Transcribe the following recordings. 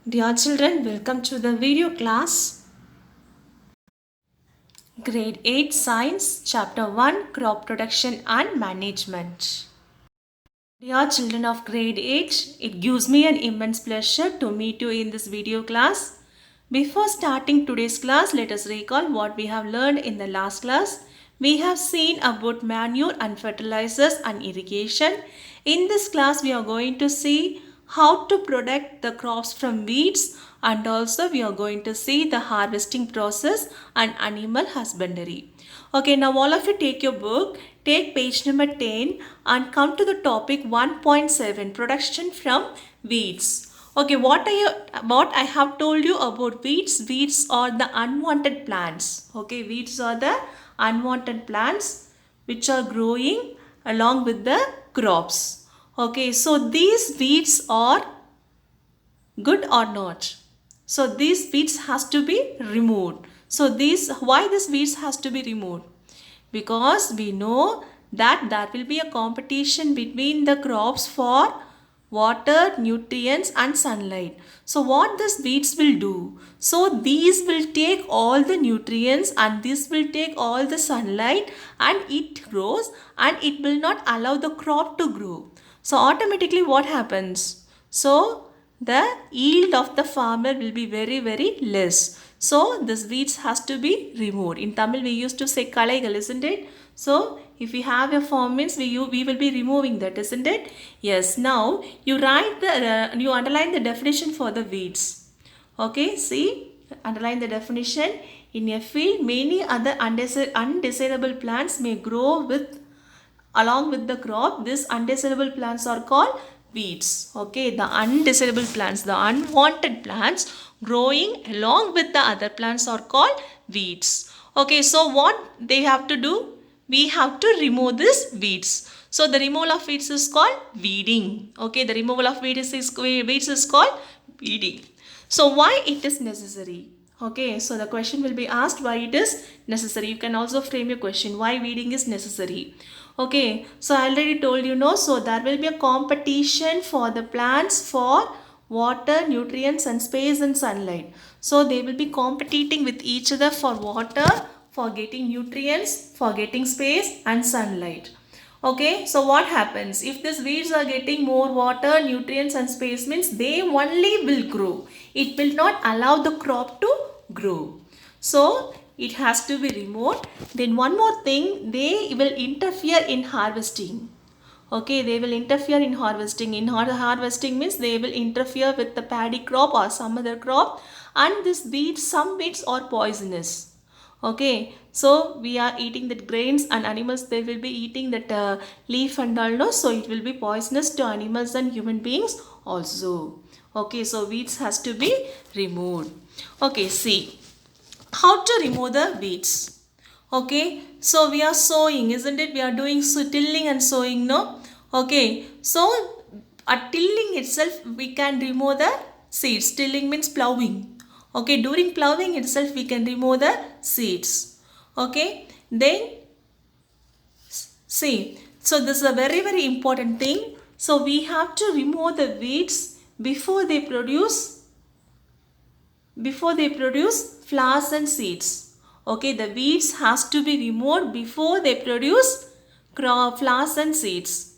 Dear children, welcome to the video class. Grade 8 Science, Chapter 1 Crop Production and Management. Dear children of grade 8, it gives me an immense pleasure to meet you in this video class. Before starting today's class, let us recall what we have learned in the last class. We have seen about manure and fertilizers and irrigation. In this class, we are going to see how to protect the crops from weeds, and also we are going to see the harvesting process and animal husbandry. Okay, now all of you take your book, take page number 10 and come to the topic 1.7 production from weeds. Okay, what I have told you about weeds? Weeds are the unwanted plants. Okay, weeds are the unwanted plants which are growing along with the crops. Okay, so these weeds are good or not? So these weeds has to be removed. So why this weeds has to be removed? Because we know that there will be a competition between the crops for water, nutrients and sunlight. So what these weeds will do? So these will take all the nutrients and this will take all the sunlight and it grows and it will not allow the crop to grow. So automatically what happens? So the yield of the farmer will be very less. So this weeds has to be removed. In Tamil we used to say kalaigal, isn't it? So if we have a form means we will be removing that, isn't it? Yes. Now you you underline the definition for the weeds. Okay, see, underline the definition. In a field, many other undesirable plants may grow along with the crop. These undesirable plants are called weeds. Okay, the undesirable plants, the unwanted plants growing along with the other plants are called weeds. Okay, so what they have to do? We have to remove these weeds. So the removal of weeds is called weeding. Okay, the removal of weeds is called weeding. So why it is necessary? Okay, so the question will be asked why it is necessary. You can also frame your question why weeding is necessary. Okay, so I already told you no. So there will be a competition for the plants for water, nutrients and space and sunlight. So they will be competing with each other for water, for getting nutrients, for getting space and sunlight. Okay, so what happens? If these weeds are getting more water, nutrients and space means they only will grow. It will not allow the crop to grow. So it has to be removed. Then one more thing, they will interfere in harvesting. Okay, they will interfere in harvesting. In harvesting means they will interfere with the paddy crop or some other crop, and this weeds, some weeds are poisonous. Okay, so we are eating the grains and animals, they will be eating that leaf and all, no? So it will be poisonous to animals and human beings also. Okay, so weeds has to be removed. Okay, see how to remove the weeds. Okay, so we are sowing, isn't it? We are doing tilling and sowing, no? Okay, so at tilling itself we can remove the seeds. Tilling means plowing. Okay, during plowing itself we can remove the seeds. Okay, then see, so this is a very important thing. So we have to remove the weeds before they produce flowers and seeds. Okay, the weeds has to be removed before they produce flowers and seeds.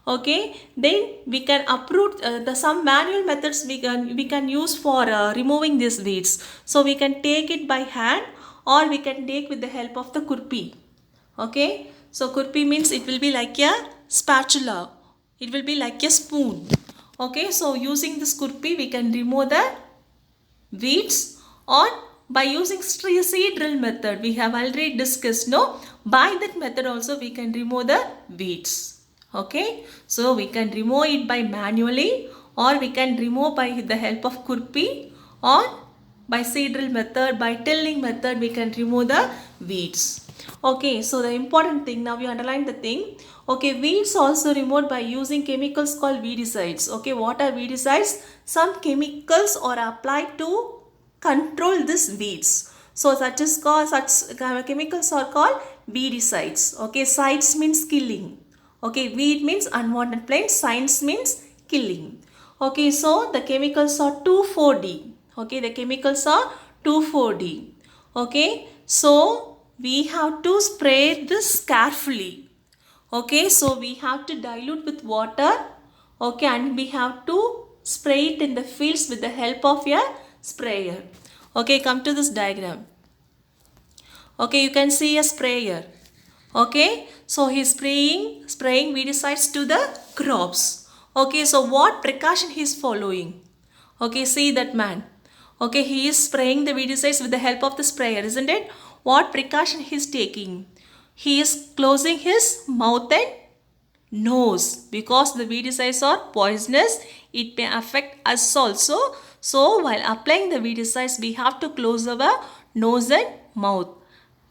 Okay, then we can uproot some manual methods we can use for removing these weeds. So we can take it by hand or we can take with the help of the kurpi. Okay, so kurpi means it will be like a spatula, it will be like a spoon. Okay, so using this kurpi we can remove the weeds, or by using seed drill method we have already discussed, no? By that method also we can remove the weeds. Okay, so we can remove it by manually or we can remove by the help of kurpi, or by seed drill method, by tilling method we can remove the weeds. Okay, so the important thing, now we underline the thing. Okay, weeds also removed by using chemicals called weedicides. Okay, what are weedicides? Some chemicals are applied to control these weeds. So such chemicals are called weedicides. Okay, sides means killing. Okay, weed means unwanted plants, science means killing. Okay, so the chemicals are 2,4-D. Okay, the chemicals are 2,4-D. Okay, so we have to spray this carefully. Okay, so we have to dilute with water. Okay, and we have to spray it in the fields with the help of a sprayer. Okay, come to this diagram. Okay, you can see a sprayer. Okay, so he is spraying weedicides to the crops. Okay, so what precaution he is following? Okay, see that man. Okay, he is spraying the weedicides with the help of the sprayer, isn't it? What precaution he is taking? He is closing his mouth and nose because the weedicides are poisonous. It may affect us also. So while applying the weedicides, we have to close our nose and mouth.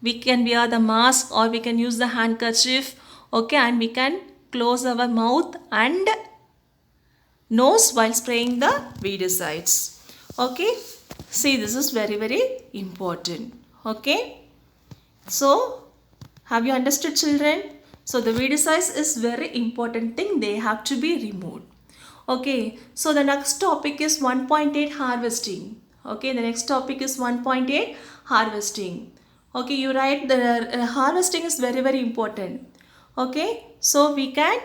We can wear the mask or we can use the handkerchief. Okay, and we can close our mouth and nose while spraying the weedicides. Okay, see, this is very, very important. Okay, so have you understood, children? So the weedicides is very important thing. They have to be removed. Okay, so the next topic is 1.8 harvesting. Okay, the next topic is 1.8 harvesting. Okay, you write the harvesting is very, very important. Okay, so we can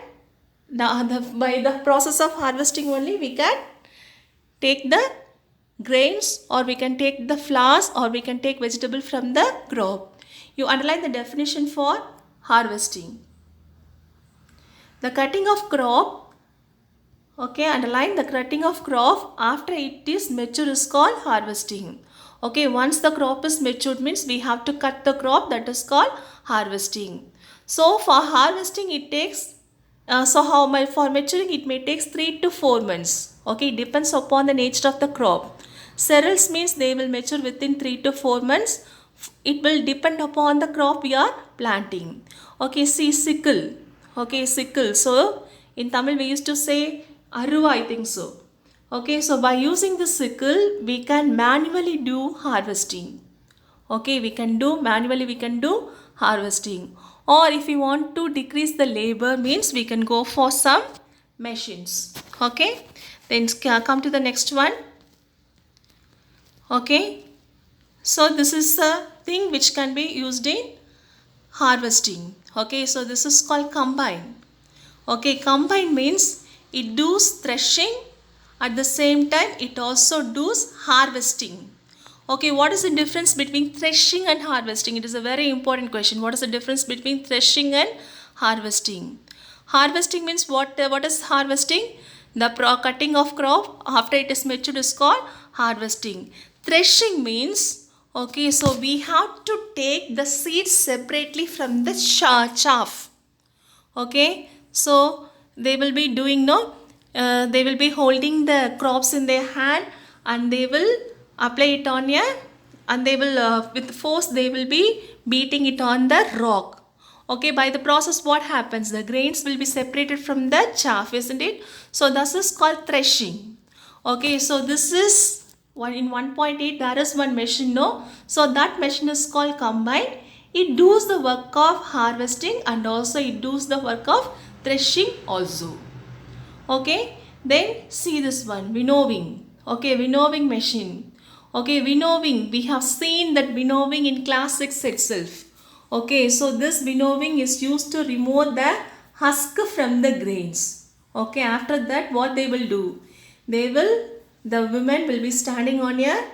by the process of harvesting only we can take the grains or we can take the flowers or we can take vegetable from the crop. You underline the definition for harvesting. The cutting of crop, okay, underline the cutting of crop after it is mature is called harvesting. Okay, once the crop is matured means we have to cut the crop, that is called harvesting. So for harvesting it takes for maturing it may take 3 to 4 months. Okay, it depends upon the nature of the crop. Cereals means they will mature within 3 to 4 months. It will depend upon the crop we are planting. Okay, see, sickle. Okay, sickle. So in Tamil we used to say aruva, I think so. Okay, so by using the sickle we can manually do harvesting. Okay, we can do harvesting. Or if we want to decrease the labor means we can go for some machines. Okay, then come to the next one. Okay, so this is the thing which can be used in harvesting. Okay, so this is called combine. Okay, combine means it does threshing, at the same time it also does harvesting. Okay, what is the difference between threshing and harvesting? It is a very important question. What is the difference between threshing and harvesting? Harvesting means what is harvesting? The cutting of crop after it is matured is called harvesting. Threshing means, okay, so we have to take the seeds separately from the chaff. Okay, so they will be doing they will be holding the crops in their hand and they will apply it on and they will with force they will be beating it on the rock. Okay, by the process what happens? The grains will be separated from the chaff, isn't it? So this is called threshing. Okay, so this is in 1.8 there is one machine, no? So that machine is called combine. It does the work of harvesting and also it does the work of threshing also. Okay, then see this one, winnowing. Okay, winnowing machine. Okay, winnowing, we have seen that winnowing in class 6 itself. Okay, so this winnowing is used to remove the husk from the grains. Okay, after that what they will do? The woman will be standing on a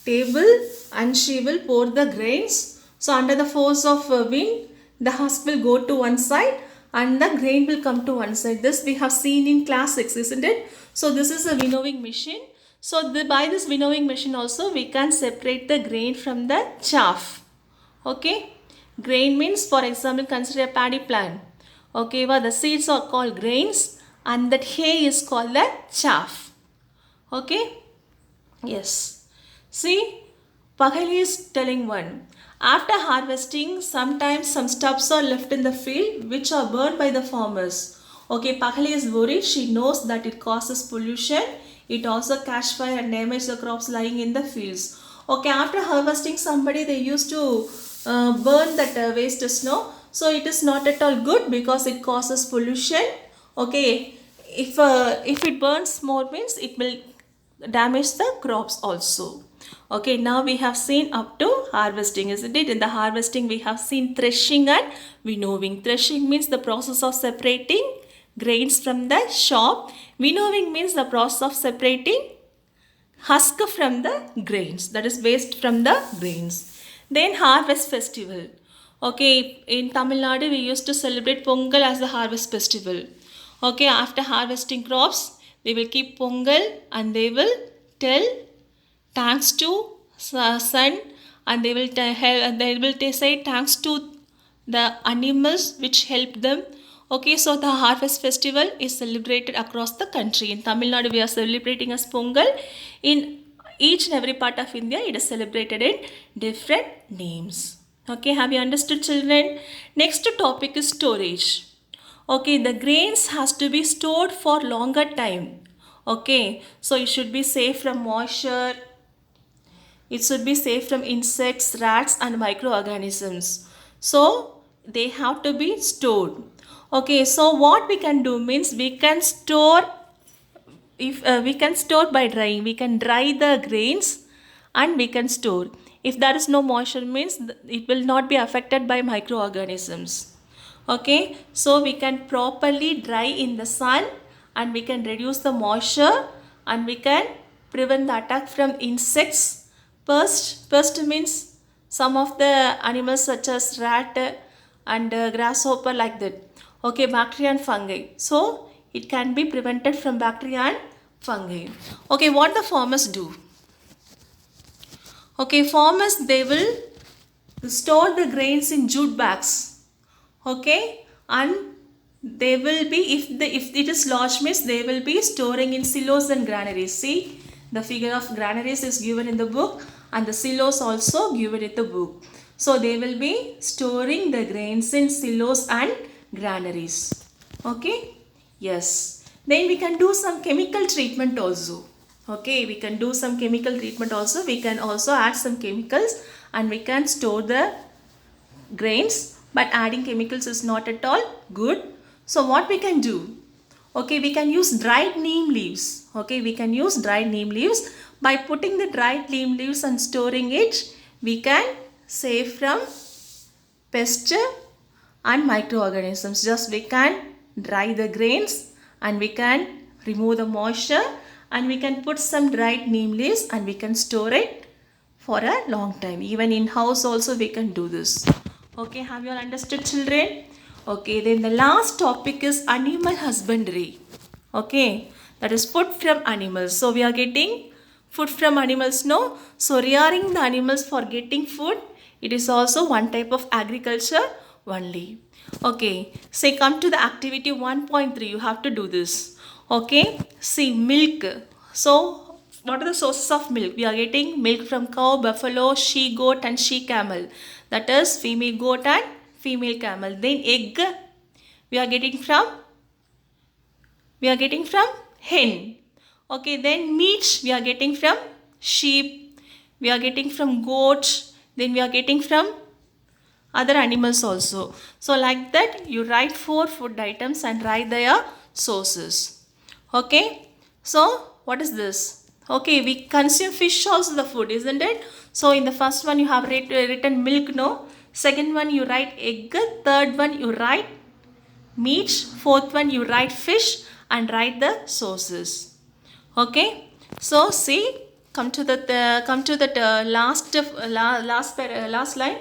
table and she will pour the grains. So under the force of wind, the husk will go to one side and the grain will come to one side. This we have seen in class 6, isn't it? So this is a winnowing machine. So by this winnowing machine also we can separate the grain from the chaff. Okay, grain means, for example, consider a paddy plant. Okay, well, the seeds are called grains and that hay is called the chaff. Okay, yes. See, Pahali is telling one. After harvesting, sometimes some stubs are left in the field which are burned by the farmers. Okay, Pahali is worried. She knows that it causes pollution. It also catch fire and damage the crops lying in the fields. Okay, after harvesting somebody, they used to burn that waste snow. So it is not at all good because it causes pollution. Okay, if it burns more means it will damage the crops also. Okay, now we have seen up to harvesting, isn't it? In the harvesting we have seen threshing and winnowing. Threshing means the process of separating grains from the shop. Winnowing means the process of separating husk from the grains, that is waste from the grains. Then harvest festival. Okay, in Tamil Nadu we used to celebrate Pongal as the harvest festival. Okay, after harvesting crops they will keep Pongal and they will tell thanks to sun, and they will say thanks to the animals which helped them. Okay, so the harvest festival is celebrated across the country. In Tamil Nadu we are celebrating as Pongal. In each and every part of India it is celebrated in different names. Okay, have you understood, children? Next topic is storage. Okay, the grains has to be stored for longer time. Okay, so it should be safe from moisture, it should be safe from insects, rats and microorganisms. So they have to be stored. Okay, so what we can do means we can store, if we can store by drying. We can dry the grains and we can store. If there is no moisture means it will not be affected by microorganisms. Okay, so we can properly dry in the sun and we can reduce the moisture and we can prevent the attack from insects. Pest means some of the animals such as rat and grasshopper, like that. Okay, bacteria and fungi. So it can be prevented from bacteria and fungi. Okay, what the farmers do? Okay, farmers, they will store the grains in jute bags. Okay, and they will be, if it is large means they will be storing in silos and granaries. See, the figure of granaries is given in the book and the silos also given in the book. So they will be storing the grains in silos and granaries. Okay, yes. Then we can do some chemical treatment also. Okay, we can do some chemical treatment also. We can also add some chemicals and we can store the grains, but adding chemicals is not at all good. So what we can do? Okay, we can use dried neem leaves. Okay, we can use dried neem leaves. By putting the dried neem leaves and storing it, we can save from pests and microorganisms. Just we can dry the grains and we can remove the moisture and we can put some dried neem leaves and we can store it for a long time. Even in house also we can do this. Okay, have you all understood, children? Okay, then the last topic is animal husbandry. Okay, that is food from animals. So we are getting food from animals, no? So rearing the animals for getting food, it is also one type of agriculture only. Okay, say come to the activity 1.3, you have to do this. Okay, see, milk. So what are the sources of milk? We are getting milk from cow, buffalo, she goat and she camel. That is female goat and female camel. Then egg we are getting from hen. Okay, then meat we are getting from sheep, we are getting from goat, then we are getting from other animals also. So like that you write 4 food items and write their sources. Okay, so what is this? Okay, we consume fish also the food, isn't it? So in the first one you have written milk, no? Second one you write egg, third one you write meat, fourth one you write fish and write the sources. Okay, so see, come to that last line.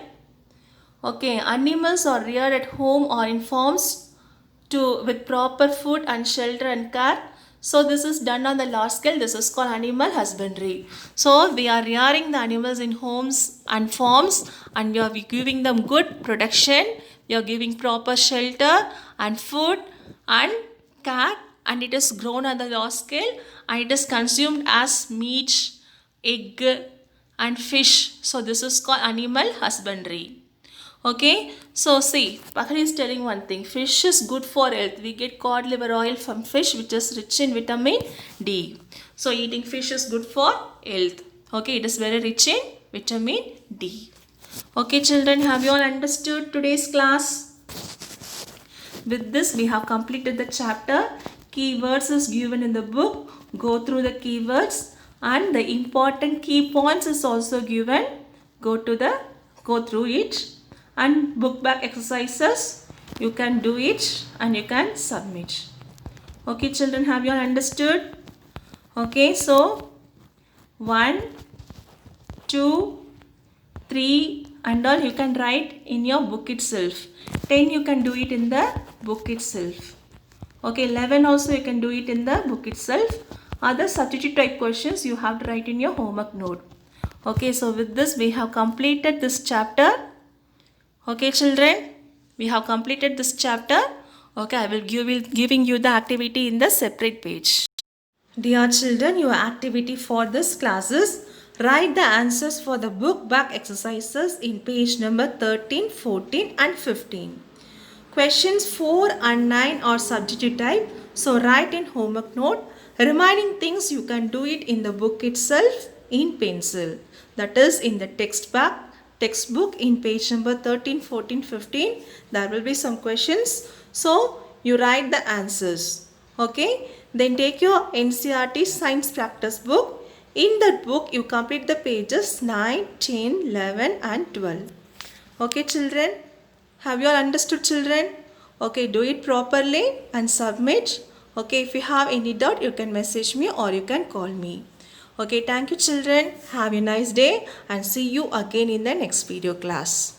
Okay, animals are reared at home or in farms with proper food and shelter and care. So this is done on the large scale. This is called animal husbandry. So we are rearing the animals in homes and farms and we are giving them good protection. We are giving proper shelter and food and care, and it is grown on the large scale and it is consumed as meat, egg and fish. So this is called animal husbandry. Okay, so see, Pakhari is telling one thing. Fish is good for health. We get cod liver oil from fish, which is rich in vitamin D. So eating fish is good for health. Okay, it is very rich in vitamin D. Okay, children, have you all understood today's class? With this, we have completed the chapter keywords is given in the book. Go through the keywords, and the important key points is also given. Go through it, and book back exercises you can do it and you can submit. Okay children, have you all understood? Okay, so 1, 2, 3 and all you can write in your book itself. 10 you can do it in the book itself. Okay, 11 also you can do it in the book itself. Other substitute type questions you have to write in your homework note. Okay, so with this we have completed this chapter. Okay children, we have completed this chapter. Okay, I will giving you the activity in the separate page. Dear children, your activity for this class is write the answers for the book back exercises in page number 13, 14 and 15. Questions 4 and 9 are substitute type. So write in homework note. Remaining things you can do it in the book itself in pencil. That is in the textbook in page number 13, 14, 15. There will be some questions. So you write the answers. Okay. Then take your NCERT science practice book. In that book you complete the pages 9, 10, 11 and 12. Okay children. Have you all understood children? Okay, do it properly and submit. Okay, if you have any doubt you can message me or you can call me. Okay, thank you children. Have a nice day and see you again in the next video class.